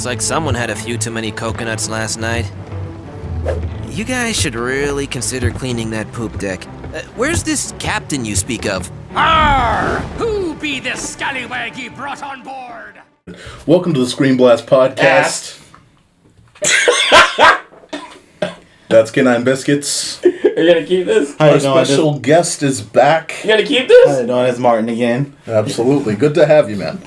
like someone had a few too many coconuts last night. You guys should really consider cleaning that poop deck. Where's this captain you speak of? Arr! Who be this scallywag ye brought on board? Welcome to the ScreenBlast podcast. That's K9 Biscuits. Are you gonna keep this? Our special guest is back. You gonna keep this? How you doing? It's Martin again. Absolutely. Good to have you, man.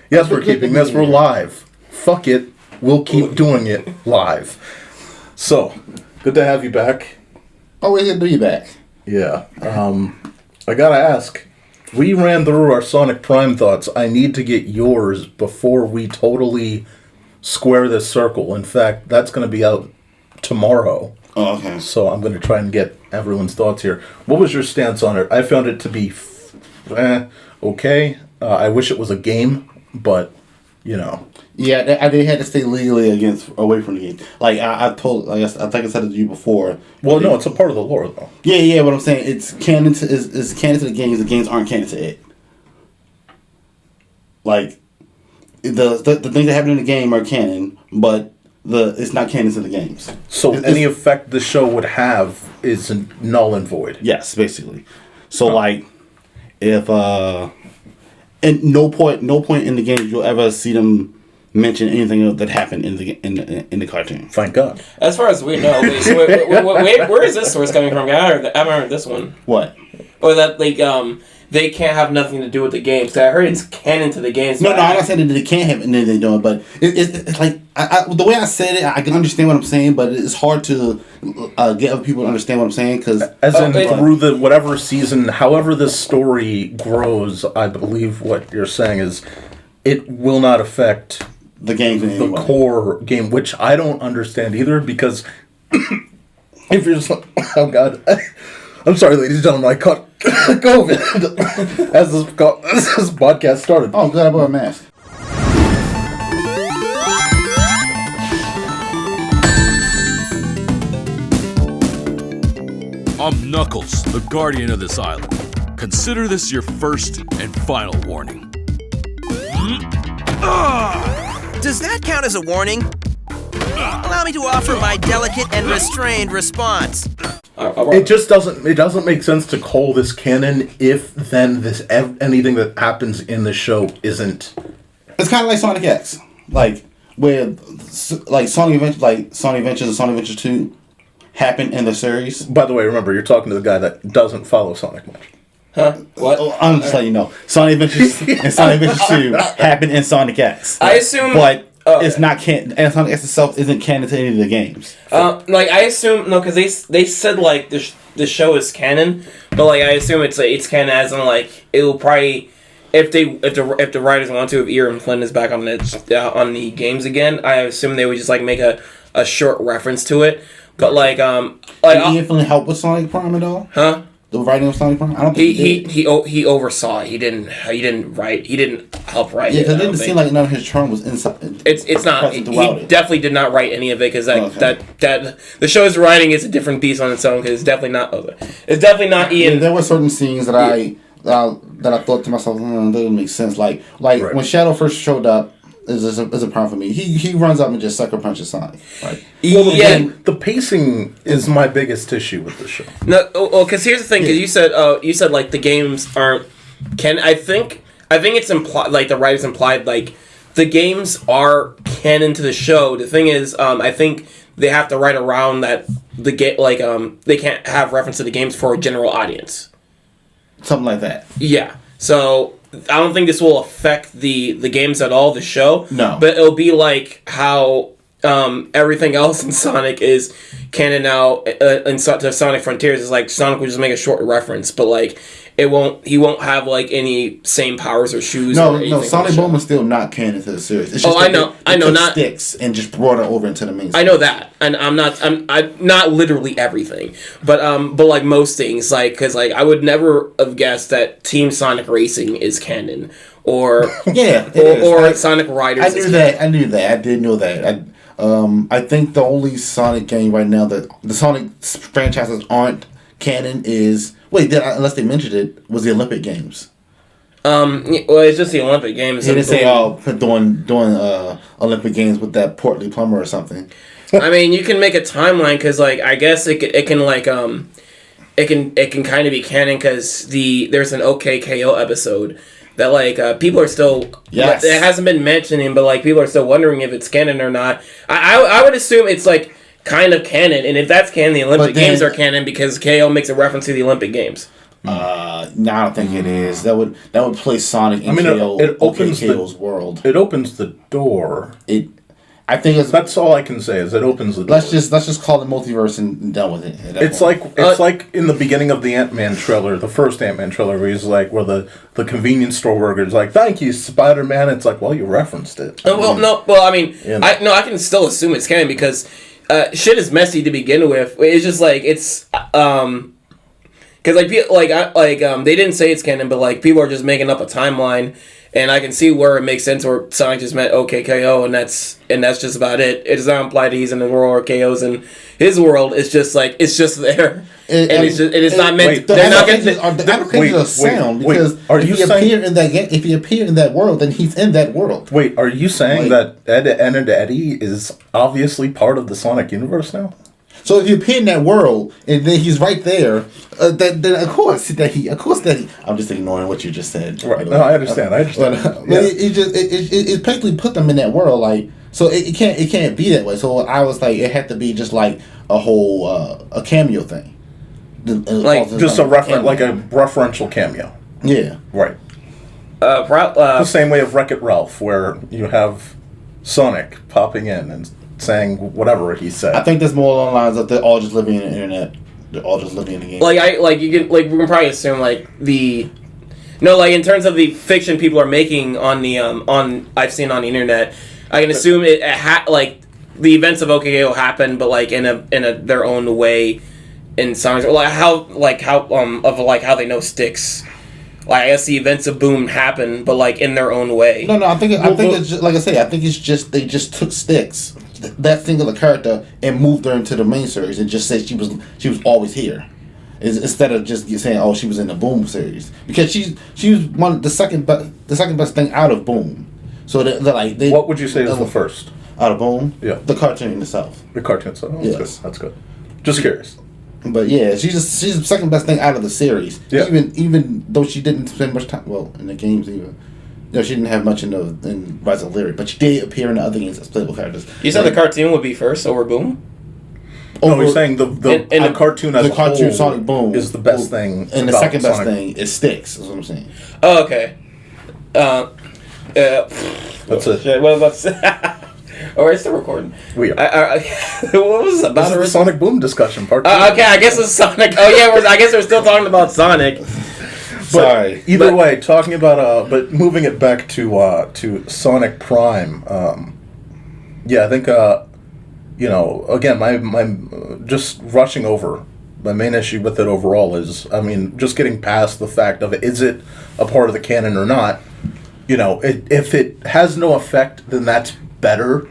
Yes, we're keeping this. We're live. Fuck it. We'll keep doing it live. So, good to have you back. Always good to be back. Yeah. I gotta ask. We ran through our Sonic Prime thoughts. I need to get yours before we totally square this circle. In fact, that's going to be out tomorrow. Oh, okay. So I'm going to try and get everyone's thoughts here. What was your stance on it? I found it to be okay. I wish it was a game, but, you know. Yeah, they had to stay legally away from the game. Like I think I said it to you before. Well, no, it's a part of the lore, though. Yeah. What I'm saying, it's canon to is canon to the games. The games aren't canon to it. Like the things that happen in the game are canon, but it's not canon to the games. So any effect the show would have is null and void. Yes, basically. So like, if and no point in the game you'll ever see them mention anything that happened in the cartoon. Thank God. As far as we know, where is this source coming from? I haven't heard this one. What? Or that they can't have nothing to do with the games. I heard it's canon to the games. No, I'm not saying that they can't have anything to do with it, but it's like the way I said it, I can understand what I'm saying, but it's hard to get other people to understand what I'm saying because through the whatever season, however this story grows, I believe what you're saying is it will not affect the game, the core game, which I don't understand either because if you're just like, oh God. I'm sorry, ladies and gentlemen, I caught COVID as this podcast started. Oh, I'm glad I brought a mask. I'm Knuckles, the guardian of this island. Consider this your first and final warning. Does that count as a warning? Allow me to offer my delicate and restrained response. It just doesn't make sense to call this canon if then anything that happens in the show isn't. It's kind of like Sonic X, like where like Sonic Adventures and Sonic Adventure 2 happen in the series. By the way, remember you're talking to the guy that doesn't follow Sonic much. Huh? What? I'm just letting you know. Sonic Adventures and Sonic Adventures 2 happen in Sonic X. I assume, but it's not canon. And Sonic X itself isn't canon to any of the games. I assume because they said like the show is canon, but like I assume it's canon as in like it will probably if the writers want to, if Ian Flynn is back on the games again, I assume they would just like make a short reference to it. But like did Ian Flynn help with Sonic Prime at all? Huh? The writing of Sonic Prime? I don't think he oversaw it. He didn't write. He didn't help write. Yeah, because it didn't seem like none of his charm was inside. It's not. He definitely did not write any of it because that the show's writing is a different beast on its own. Because it's definitely not. It's definitely not Ian. Yeah, there were certain scenes that I thought to myself, that doesn't make sense. Like right. When Shadow first showed up. Is a problem for me. He runs up and just sucker punches Sonic. Right. Well, the pacing is my biggest issue with the show. No, because here's the thing. Because you said like the games aren't. I think it's implied. Like the writers implied like the games are canon to the show. The thing is, I think they have to write around that the game. Like they can't have reference to the games for a general audience. Something like that. Yeah. So. I don't think this will affect the games at all, the show. No. But it'll be like how everything else in Sonic is canon now in Sonic Frontiers. Is like Sonic will just make a short reference, but like he won't have like any same powers or shoes. No, Sonic Boom is still not canon to the series. It's just I know, not sticks and just brought it over into the main. I know that, and I'm not literally everything, but like most things, like because like I would never have guessed that Team Sonic Racing is canon, or or Sonic Riders. I knew that. I did know that. I think the only Sonic game right now that the Sonic franchises aren't canon is unless they mentioned it, was the Olympic Games. Well, it's just the Olympic Games. He didn't say, doing Olympic Games with that portly plumber or something. I mean, you can make a timeline because, like, I guess it can like it can kind of be canon because there's an OKKO episode that like people are still it hasn't been mentioning, but like people are still wondering if it's canon or not. I would assume it's like kind of canon, and if that's canon, the Olympic Games are canon because KO makes a reference to the Olympic Games. No, I don't think it is. That would place Sonic in KO's world. It opens the door. I think that's all I can say is it opens the door. Let's just call it multiverse and done with it. It's like in the beginning of the Ant-Man trailer, the first Ant-Man trailer, where he's like, where the convenience store worker is like, "Thank you, Spider-Man." It's like, well, you rereferenced it. I can still assume it's canon because shit is messy to begin with. It's just like it's because they didn't say it's canon, but like people are just making up a timeline. And I can see where it makes sense where Sonic just met OKKO, and that's just about it. It does not imply that he's in the world or KO's in his world. It's just like it's just there, it's not meant. They're not going to sound because if he appeared in that world, then he's in that world. Wait, are you saying that Ed Eddie is obviously part of the Sonic universe now? So if you appear in that world and then he's right there, then of course that he. I'm just ignoring what you just said. Right? No, I understand. But it basically put them in that world, like so it can't be that way. So I was like, it had to be just like a whole a cameo thing, like just a reference, like a referential cameo. Yeah, right. The same way of Wreck-It Ralph, where you have Sonic popping in and saying whatever he said. I think there's more along the lines of they're all just living in the internet. They're all just living in the game. We can probably assume in terms of the fiction people are making on the I've seen on the internet, I can assume the events of OKKO happened, but like in a their own way in Sonic's how they know Styx. Like I guess the events of Boom happened, but like in their own way. No, I think it's just, like I say. I think it's just they just took Styx, that singular character, and moved her into the main series and just said she was always here, instead of just saying she was in the Boom series because she was the second best thing out of Boom. So what would you say is the first out of Boom? Yeah, the cartoon itself. The cartoon itself. Yes, that's good. Just curious. But yeah, she's the second best thing out of the series. Yeah. Even though she didn't spend much time in the games even. She didn't have much in Rise of Lyric, but she did appear in the other games as playable characters. You said the cartoon would be first over Boom? No, we're saying the cartoon as a whole Sonic Boom is the best thing. And the second best thing is Styx, is what I'm saying. Oh, okay. That's it. Shit, what was I Oh, we're still recording. We are. What was this about? This is the Sonic Boom discussion part 2. Okay, I guess it's Sonic. Oh yeah, I guess we're still talking about Sonic. Sorry. Either way, talking about but moving it back to Sonic Prime. I think again, my just rushing over. My main issue with it overall is, just getting past the fact of is it a part of the canon or not. If it has no effect, then that's better.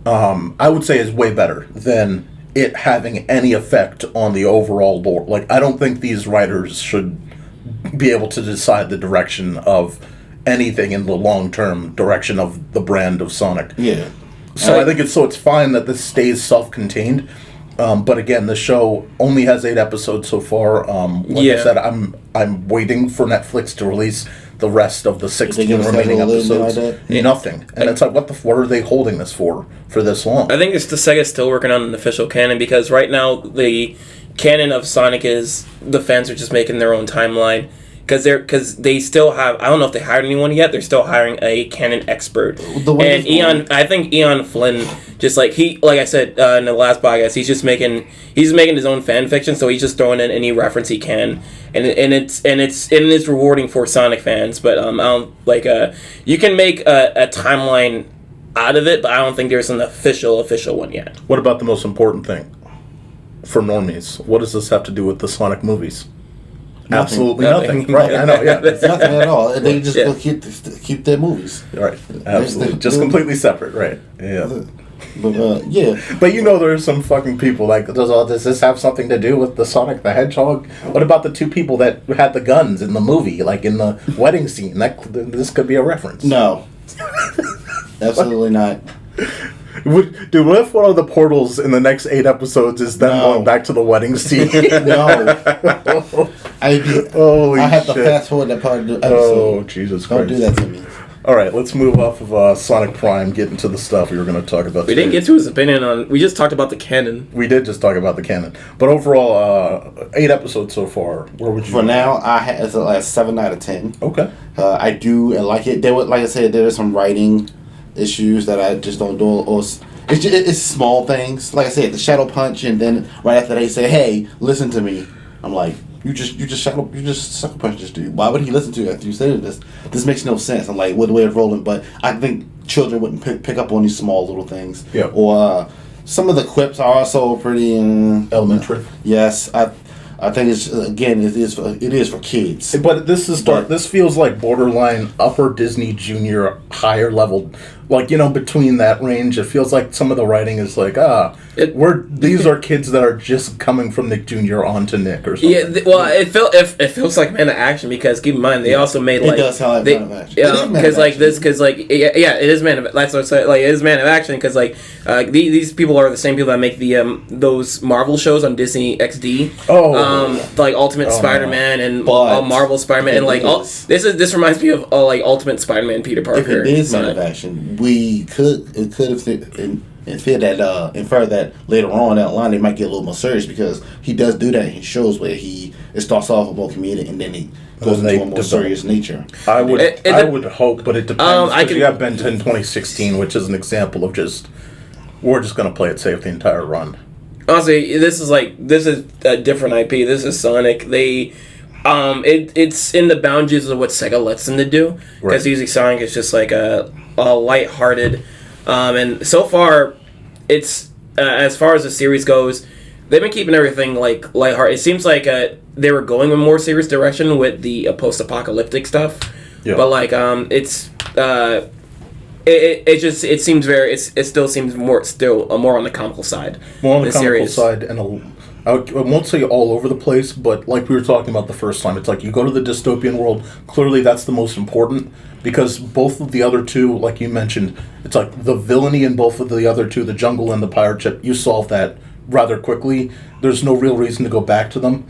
I would say is way better than it having any effect on the overall lore. Like, I don't think these writers should be able to decide the direction of anything in the long-term direction of the brand of Sonic. Yeah. So I think it's fine that this stays self-contained. But again, the show only has 8 episodes so far. I said, I'm waiting for Netflix to release the rest of the 16 remaining episodes. Nothing. And it's like, what are they holding this for this long? I think it's the Sega's still working on an official canon because right now the canon of Sonic is the fans are just making their own timeline. Because they still have, I don't know if they hired anyone yet. They're still hiring a canon expert, and I think Ian Flynn, just like I said in the last podcast, he's making his own fan fiction. So he's just throwing in any reference he can, and it's rewarding for Sonic fans. But you can make a timeline out of it, but I don't think there's an official one yet. What about the most important thing for normies? What does this have to do with the Sonic movies? Absolutely nothing. Right, I know, yeah. It's nothing at all. They just keep their movies. Right, absolutely. Just completely separate, right. Yeah. But yeah. But you know, there's some fucking people like, does this have something to do with the Sonic the Hedgehog? What about the two people that had the guns in the movie, like in the wedding scene? This could be a reference. No. Absolutely not. Dude, what if one of the portals in the next 8 episodes is them going back to the wedding scene? No. Holy I have to shit. fast forward that part of the episode. Oh, Jesus Christ. Don't do that to me. All right, let's move off of Sonic Prime, get into the stuff we were going to talk about We didn't get to his opinion on. We just talked about the canon. We did just talk about the canon. But overall, 8 episodes so far. Where would you For now, it's a 7 out of 10. Okay. I do like it. Like I said, there are some writing issues that I just don't do. Or it's small things. Like I said, the shadow punch, and then right after they say, "Hey, listen to me," I'm like, You just sucker punch this dude. Why would he listen to you after you said this? This makes no sense. I'm like, what the way it's rolling, but I think children wouldn't pick up on these small little things. Yeah. Or some of the quips are also pretty elementary. Yes, I think it's it is for kids. But this feels like borderline upper Disney Junior, higher level, like, you know, between that range. It feels like some of the writing is like, these are kids that are just coming from Nick Jr. onto Nick or something. Yeah, it feels like Man of Action, because keep in mind they also made like it does sound like Man of Action. Yeah, because like this, because like it is Man of. That's what I said. Like, it is Man of Action, because like these people are the same people that make the those Marvel shows on Disney XD. Like Ultimate Spider-Man and Marvel Spider-Man, and like this reminds me of like Ultimate Spider-Man Peter Parker. If it is Man of Action, we could infer that later on down the line they might get a little more serious, because he does do that in shows where it starts off a more comedic and then he goes into a more serious nature. I would hope, but it depends. Because you got Ben 10 2016, which is an example of we're just going to play it safe the entire run. Honestly, this is a different IP. This is Sonic. It's in the boundaries of what Sega lets them to do, because usually Sonic is just like a lighthearted, and so far, it's as far as the series goes, they've been keeping everything like lighthearted. It seems like they were going in a more serious direction with the post-apocalyptic stuff, but like it seems it still seems more on the comical side. More on the comical side, and I won't say all over the place, but like we were talking about the first time, it's like you go to the dystopian world, clearly that's the most important, because both of the other two, like you mentioned, it's like the villainy in both of the other two, the jungle and the pirate ship, you solve that rather quickly. There's no real reason to go back to them,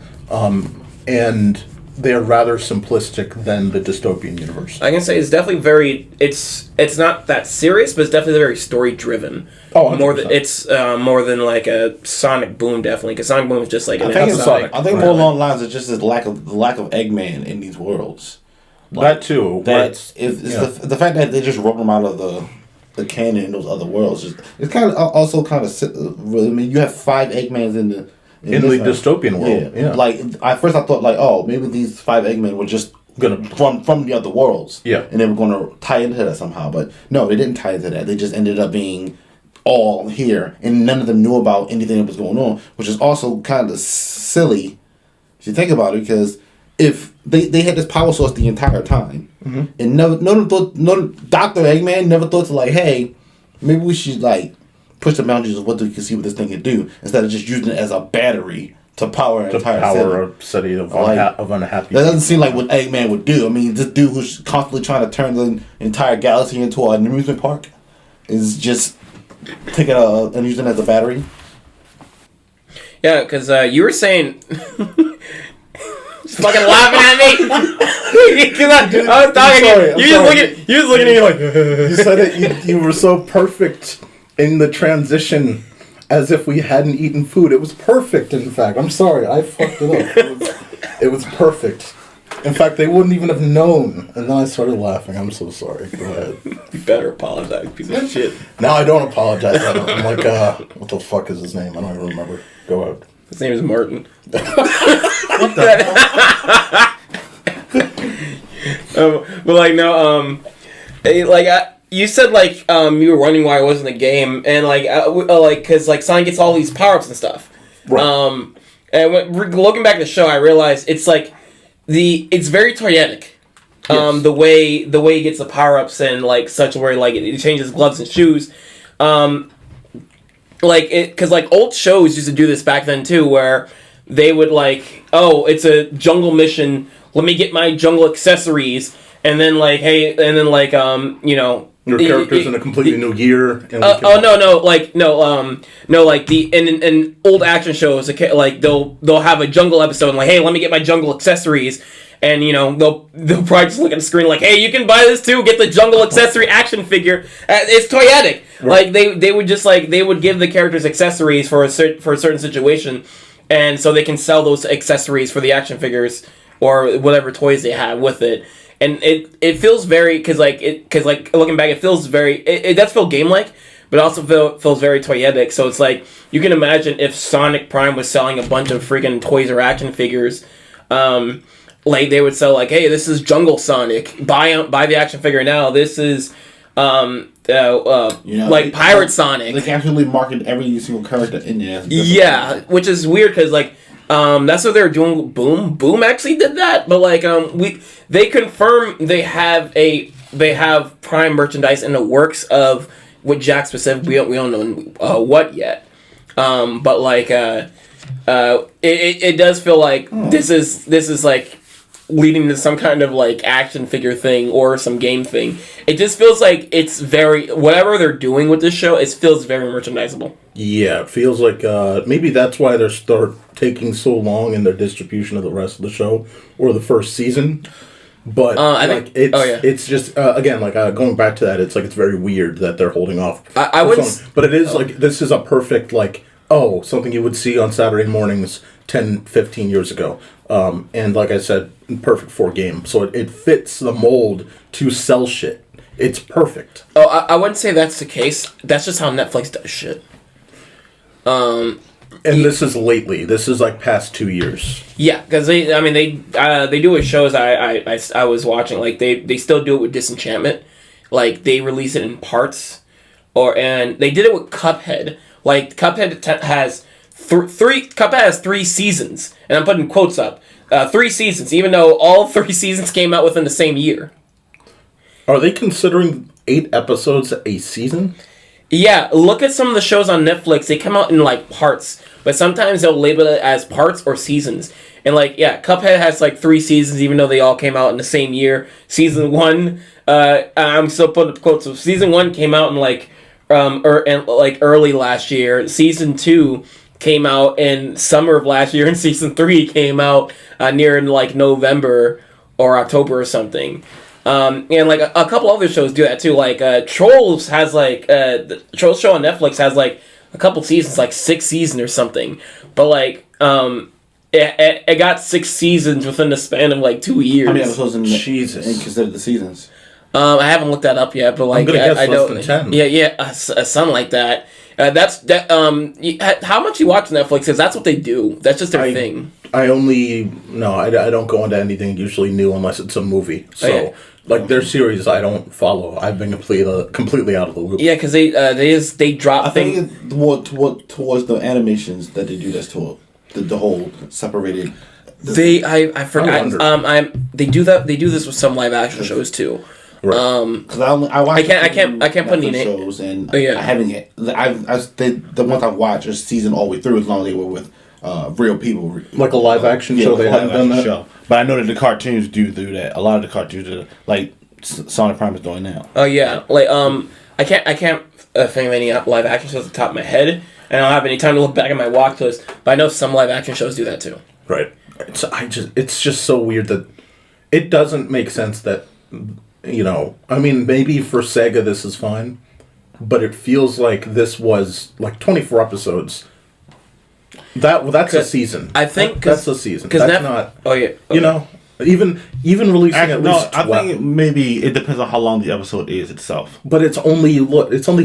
and they're rather simplistic than the dystopian universe. I can say it's definitely it's not that serious, but it's definitely very story driven. Oh, 100%. More than like a Sonic Boom, definitely, because Sonic Boom is just like I think more along the lines of just the lack of Eggman in these worlds. That too. The fact that they just roll them out of the canon in those other worlds. It's kind of I mean, you have 5 Eggmans in the dystopian world. Yeah. Like at first I thought like, oh, maybe these 5 Eggmen were just gonna from the other worlds. Yeah. And they were gonna tie into that somehow. But no, they didn't tie into that. They just ended up being all here, and none of them knew about anything that was going on, which is also kind of silly if you think about it, because if they had this power source the entire time, and no Dr. Eggman never thought to like, hey, maybe we should like push the boundaries of what we can see what this thing can do, instead of just using it as a battery to power a city of unhappy. That doesn't seem like what Eggman would do. I mean, this dude who's constantly trying to turn the entire galaxy into an amusement park is just taking and using it as a battery. Yeah, because you were saying. Fucking laughing at me. I was talking. You was looking at me like. You said it. You were so perfect in the transition, as if we hadn't eaten food. It was perfect. In fact, I'm sorry, I fucked it up. It was perfect. In fact, they wouldn't even have known. And then I started laughing. I'm so sorry. Go ahead. You better apologize, piece of shit. No, I don't apologize. I'm like, what the fuck is his name? I don't even remember. Go ahead. His name is Martin. What the fuck? But like no, you said like you were wondering why it wasn't a game, and like because like Sonic gets all these power ups and stuff. Right. And looking back at the show, I realized it's like it's very toyetic. Yes. The way he gets the power ups and like such where like it changes gloves and shoes. like it, because like old shows used to do this back then too, where they would like, oh, it's a jungle mission. Let me get my jungle accessories, and then like, hey, and then like, you know. Your character's in a completely new gear. And no, like the in old action shows, like they'll have a jungle episode and like, hey, let me get my jungle accessories, and you know they'll probably just look at the screen like, hey, you can buy this too, get the jungle accessory action figure. It's toyetic. Right. Like they would just like they would give the characters accessories for a certain situation, and so they can sell those accessories for the action figures or whatever toys they have with it. And it feels very, because looking back, it feels very, it does feel game-like, but also feels very toyetic. So it's like, you can imagine if Sonic Prime was selling a bunch of freaking toys or action figures, like they would sell like, hey, this is Jungle Sonic, buy the action figure now. This is, like Pirate Sonic. They can actually market every single character in there. Yeah, which is weird because like, that's what they're doing. Boom actually did that, but like they confirm they have Prime merchandise in the works of with Jack specific. We don't know what yet, but like it does feel like this is like leading to some kind of like action figure thing or some game thing. It just feels like it's very, whatever they're doing with this show, it feels very merchandisable. Yeah, it feels like maybe that's why they're taking so long in their distribution of the rest of the show or the first season. But I think it's just again like going back to that, it's like it's very weird that they're holding off. I would, but it is like this is a perfect like something you would see on Saturday mornings 10, 15 years ago. And like I said, perfect for game. So it fits the mold to sell shit. It's perfect. Oh, I wouldn't say that's the case. That's just how Netflix does shit. And this is lately. This is like past 2 years. Yeah, because they do with shows I was watching. Like they still do it with Disenchantment. Like they release it in parts, and they did it with Cuphead. Like Cuphead has Cuphead has 3 seasons, and I'm putting quotes up. 3 seasons, even though all 3 seasons came out within the same year. Are they considering 8 episodes a season? Yeah, look at some of the shows on Netflix. They come out in like parts, but sometimes they'll label it as parts or seasons. And like, yeah, Cuphead has like 3 seasons, even though they all came out in the same year. Season 1, I'm still putting up quotes. So season 1 came out in like early last year. Season 2 came out in summer of last year, and season 3 came out near in like November or October or something. And like a couple other shows do that too. Like Trolls has like the Trolls show on Netflix has like a couple seasons, like 6 seasons or something. But like it got 6 seasons within the span of like 2 years. How many episodes in Jesus considered the seasons? I haven't looked that up yet, but like I know, less than 10. Yeah, something like that. That's that. How much you watch Netflix? Because that's what they do. That's just their thing. I don't go into anything usually new unless it's a movie. So like their series, I don't follow. I've been completely out of the loop. Yeah, because they drop. I think it's more towards the animations that they do. That's to the whole separated. I forgot. They do that. They do this with some live action shows too. Right. Because I can't put any shows, and I haven't yet. The ones I watched are season all the way through as long as they were with real people. Like a live action show, they haven't done that. Show. But I know that the cartoons do that. A lot of the cartoons do, like Sonic Prime is doing now. Oh yeah, like I can't think of any live action shows at the top of my head, and I don't have any time to look back at my watch list. But I know some live action shows do that too. Right. It's just so weird that it doesn't make sense that. You know, I mean, maybe for Sega this is fine, but it feels like this was like 24 episodes. That's a season. I think that's a season. That's not. Oh yeah. Okay. You know, even releasing at least 12. I think maybe it depends on how long the episode is itself. But it's only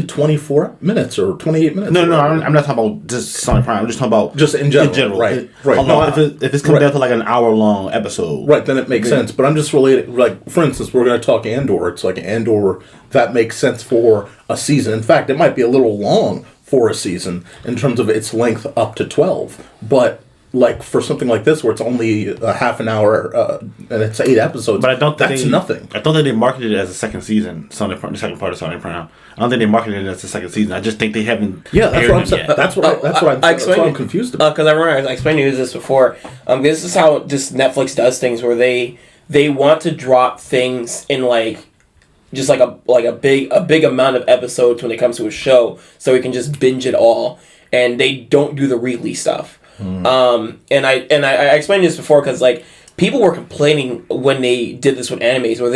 24 minutes or 28 minutes. No, I'm not talking about just Sonic Prime. I'm just talking about just in general. Right. If it's coming down to like an hour-long episode, right, then it makes sense. But I'm just relating. Like, for instance, we're going to talk Andor. It's like Andor that makes sense for a season. In fact, it might be a little long for a season in terms of its length up to 12, but like for something like this where it's only a half an hour and it's 8 episodes. But I don't think that's nothing. I don't think they marketed it as a second season. The second part of Sonic Prime. I don't think they marketed it as a second season. I just think they haven't. Yeah, that's what I'm saying. Yet. That's what I'm confused about. Because I remember I explained to you this before. This is how just Netflix does things, where they want to drop things in like just like a big amount of episodes when it comes to a show, so we can just binge it all, and they don't do the weekly stuff. And I explained this before because like people were complaining when they did this with animes, where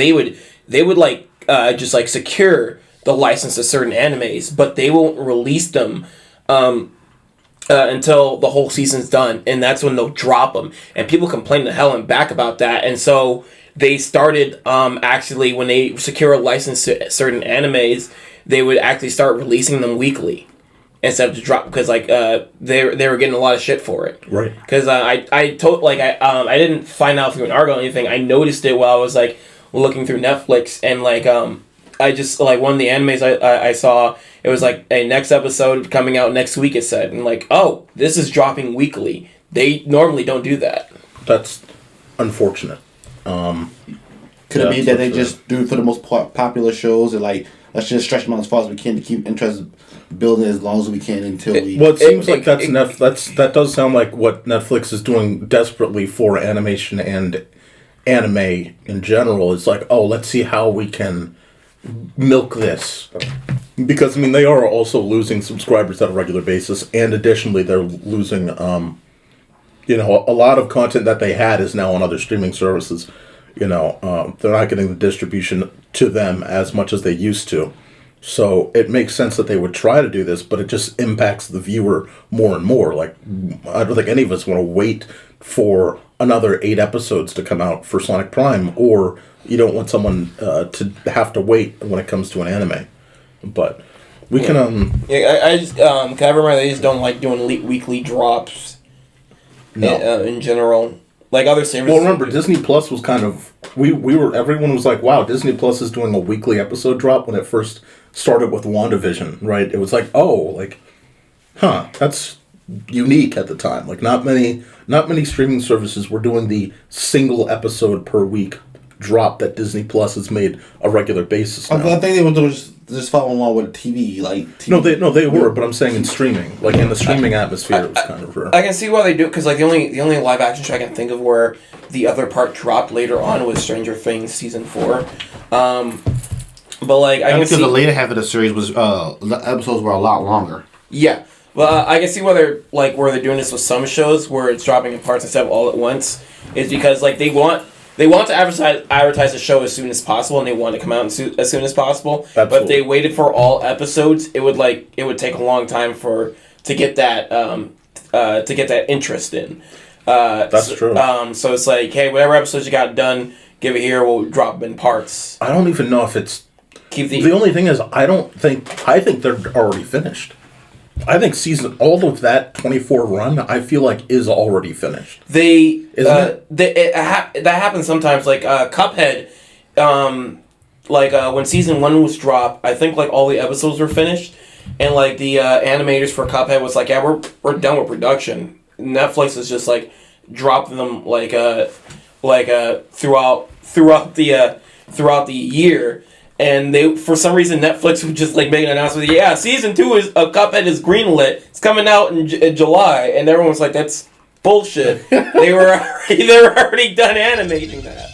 they would like just like secure the license to certain animes, but they won't release them until the whole season's done, and that's when they'll drop them. And people complain to hell and back about that, and so they started actually when they secure a license to certain animes, they would actually start releasing them weekly instead of to drop, because like they were getting a lot of shit for it. Right. Because I didn't find out through an article or anything. I noticed it while I was like looking through Netflix, and like I just like one of the animes I saw, it was like a next episode coming out next week, it said, and like, oh, this is dropping weekly. They normally don't do that. That's unfortunate. Could it be that they just do it for the most popular shows and like, let's just stretch them out as far as we can to keep interest building as long as we can until we... Well, it seems like that does sound like what Netflix is doing desperately for animation and anime in general. It's like, oh, let's see how we can milk this. Because, I mean, they are also losing subscribers on a regular basis, and additionally, they're losing, a lot of content that they had is now on other streaming services. They're not getting the distribution to them as much as they used to. So it makes sense that they would try to do this, but it just impacts the viewer more and more. Like, I don't think any of us want to wait for another 8 episodes to come out for Sonic Prime, or you don't want someone to have to wait when it comes to an anime. But we can... I just... I remember they just don't like doing weekly drops. No. In general. Like other services. Well, remember, Disney Plus was kind of... Everyone was like, wow, Disney Plus is doing a weekly episode drop when it first started with WandaVision, right? It was like, that's unique at the time. Like, not many streaming services were doing the single episode per week drop that Disney Plus has made a regular basis now. I think they were just following along with TV, like TV. No, they were, but I'm saying in streaming, like in the streaming atmosphere, it was kind of rare. I can see why they do it, because like the only live action show I can think of where the other part dropped later on was Stranger Things season 4. But like I can see the later half of the series was the episodes were a lot longer. Yeah, well, I can see why they're doing this with some shows where it's dropping in parts instead of all at once. Is because like they want to advertise the show as soon as possible, and they want to come out as soon as possible. Absolutely. But if they waited for all episodes, it would take a long time to get that interest in. That's true. So it's like, hey, whatever episodes you got done, give it here. We'll drop them in parts. I don't even know if it's... The only thing is, I think they're already finished. I think all of that 24 run, I feel like is already finished. That happens sometimes. Like Cuphead, when season 1 was dropped, I think like all the episodes were finished, and like the animators for Cuphead was like, yeah, we're done with production. Netflix is just like dropping them throughout the year. And they, for some reason, Netflix would just like make an announcement. Yeah, season 2 of Cuphead is greenlit. It's coming out in July, and everyone was like, "That's bullshit." They were already done animating that.